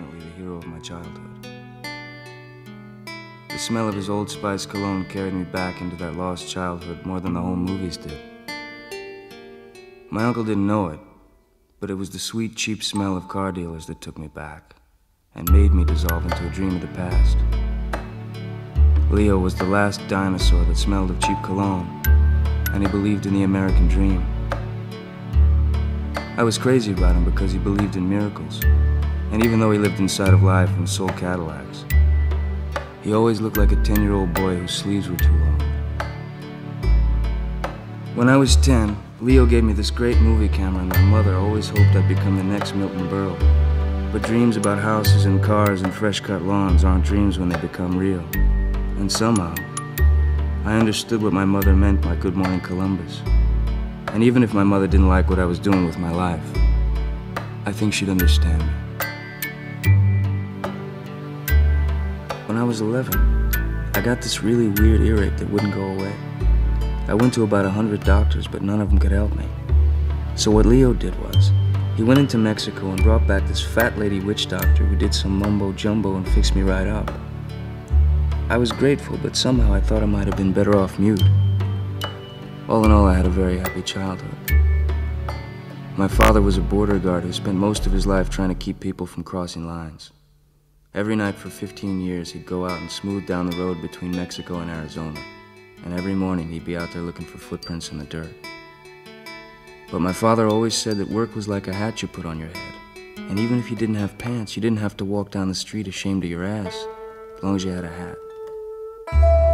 definitely the hero of my childhood. The smell of his Old Spice cologne carried me back into that lost childhood more than the home movies did. My uncle didn't know it, but it was the sweet, cheap smell of car dealers that took me back and made me dissolve into a dream of the past. Leo was the last dinosaur that smelled of cheap cologne, and he believed in the American dream. I was crazy about him because he believed in miracles, and even though he lived inside of life and sold Cadillacs, he always looked like a 10-year-old boy whose sleeves were too long. When I was 10, Leo gave me this great movie camera, and my mother always hoped I'd become the next Milton Berle. But dreams about houses and cars and fresh-cut lawns aren't dreams when they become real. And somehow, I understood what my mother meant by Good Morning Columbus. And even if my mother didn't like what I was doing with my life, I think she'd understand me. When I was 11, I got this really weird earache that wouldn't go away. I went to about 100 doctors, but none of them could help me. So what Leo did was, he went into Mexico and brought back this fat lady witch doctor who did some mumbo-jumbo and fixed me right up. I was grateful, but somehow I thought I might have been better off mute. All in all, I had a very happy childhood. My father was a border guard who spent most of his life trying to keep people from crossing lines. Every night for 15 years, he'd go out and smooth down the road between Mexico and Arizona. And every morning, he'd be out there looking for footprints in the dirt. But my father always said that work was like a hat you put on your head. And even if you didn't have pants, you didn't have to walk down the street ashamed of your ass, as long as you had a hat.